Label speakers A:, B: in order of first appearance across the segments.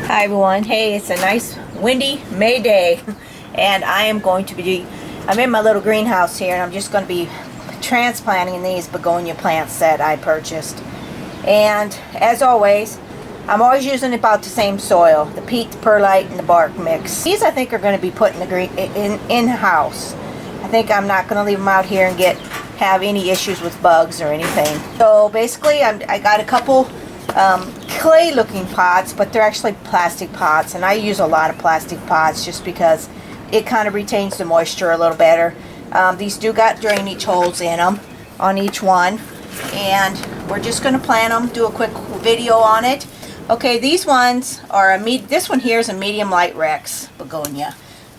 A: Hi everyone. Hey, it's a nice windy May day and I am going to be, I'm in my little greenhouse here and I'm just going to be transplanting these begonia plants that I purchased. And as always, I'm always using about the same soil, the peat, the perlite, and the bark mix. These I think are going to be put in the in-house. I think I'm not going to leave them out here and have any issues with bugs or anything. So basically I got a couple clay looking pots, but they're actually plastic pots, and I use a lot of plastic pots just because it kind of retains the moisture a little better. These do got drainage holes in them on each one, and we're just going to plant them, do a quick video on it. Okay, these ones are this one here is a medium light Rex begonia,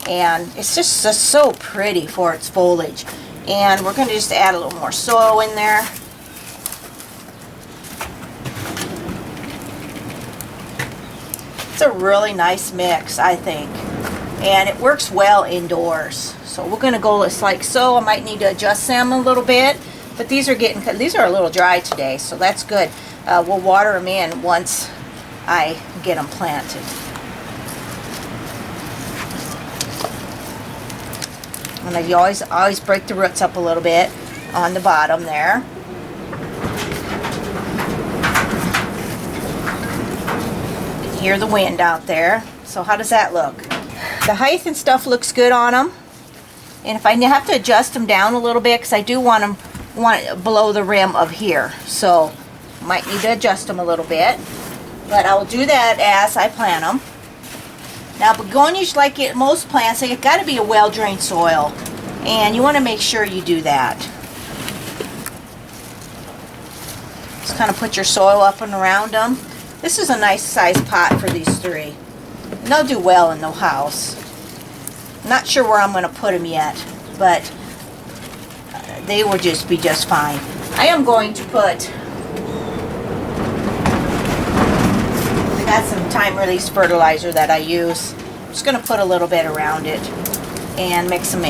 A: and it's just so pretty for its foliage. And we're going to just add a little more soil in there. It's a really nice mix, I think, and it works well indoors. So we're going to go just like so. I might need to adjust them a little bit, but these are a little dry today, so that's good. We'll water them in once I get them planted. And you always break the roots up a little bit on the bottom there. Hear the wind out there. So how does that look? The height and stuff looks good on them, and if I have to adjust them down a little bit, because I do want it below the rim of here, so might need to adjust them a little bit, but I will do that as I plant them. Now begonias, like most plants, they've got to be a well-drained soil, and you want to make sure you do that. Just kind of put your soil up and around them. This is a nice size pot for these three. And they'll do well in the house. Not sure where I'm going to put them yet, but they will just be just fine. I am going to put, I got some time-release fertilizer that I use. I'm just going to put a little bit around it and mix it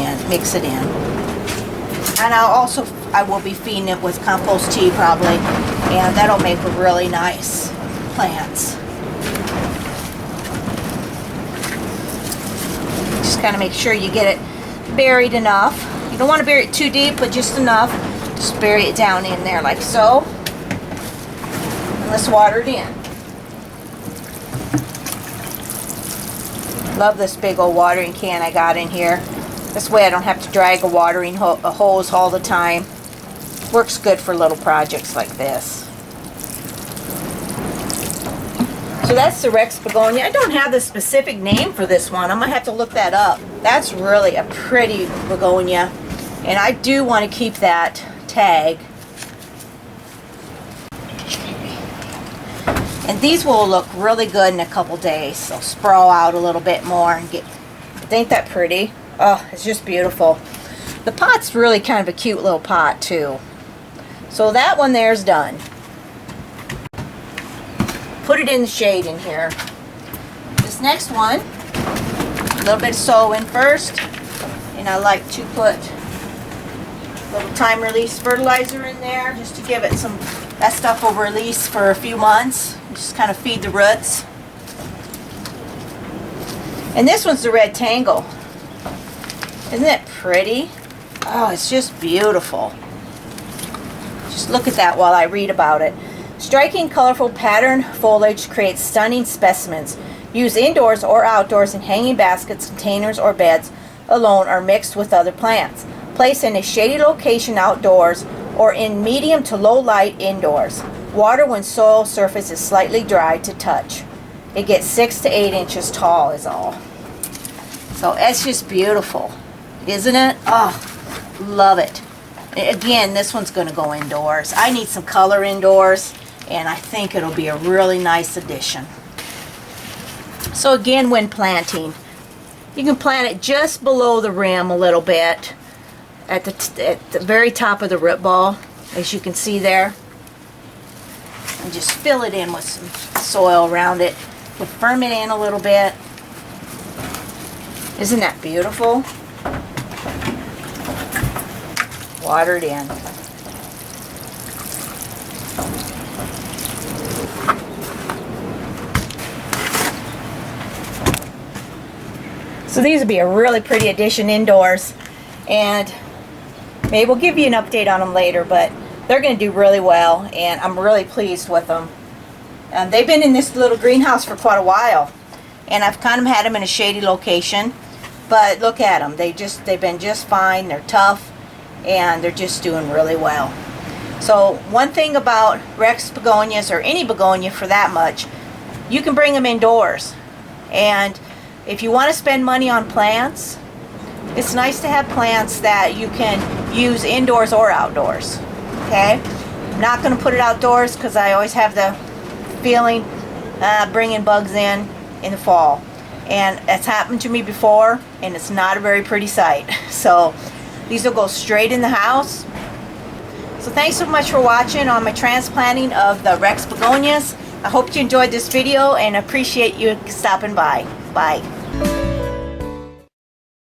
A: in. And I will be feeding it with compost tea probably, and that'll make a really nice plants. Just kind of make sure you get it buried enough. You don't want to bury it too deep, but just enough. Just bury it down in there like so. And let's water it in. Love this big old watering can I got in here. This way I don't have to drag a watering hose all the time. Works good for little projects like this. So that's the Rex begonia. I don't have the specific name for this one. I'm going to have to look that up. That's really a pretty begonia, and I do want to keep that tag. And these will look really good in a couple days. They'll sprawl out a little bit more and ain't that pretty? Oh, it's just beautiful. The pot's really kind of a cute little pot too. So that one there's done. Put it in the shade in here. This next one, a little bit of soil in first, and I like to put a little time-release fertilizer in there just to give it some, that stuff will release for a few months. Just kind of feed the roots. And this one's the red tangle. Isn't it pretty? Oh, it's just beautiful. Just look at that while I read about it. Striking, colorful pattern foliage creates stunning specimens. Use indoors or outdoors in hanging baskets, containers, or beds alone or mixed with other plants. Place in a shady location outdoors or in medium to low light indoors. Water when soil surface is slightly dry to touch. It gets 6 to 8 inches tall is all. So it's just beautiful, isn't it? Oh, love it. Again, this one's going to go indoors. I need some color indoors, and I think it'll be a really nice addition. So again, when planting, you can plant it just below the rim a little bit at the very top of the root ball, as you can see there. And just fill it in with some soil around it. We'll firm it in a little bit. Isn't that beautiful? Water it in. So these would be a really pretty addition indoors, and maybe we'll give you an update on them later, but they're going to do really well, and I'm really pleased with them. They've been in this little greenhouse for quite a while, and I've kind of had them in a shady location, but look at them. They've been just fine. They're tough, and they're just doing really well. So one thing about Rex begonias, or any begonia for that much, you can bring them indoors. And if you want to spend money on plants, it's nice to have plants that you can use indoors or outdoors. Okay? I'm not going to put it outdoors because I always have the feeling bringing bugs in the fall. And that's happened to me before, and it's not a very pretty sight. So these will go straight in the house. So thanks so much for watching on my transplanting of the Rex begonias. I hope you enjoyed this video and appreciate you stopping by. Bye.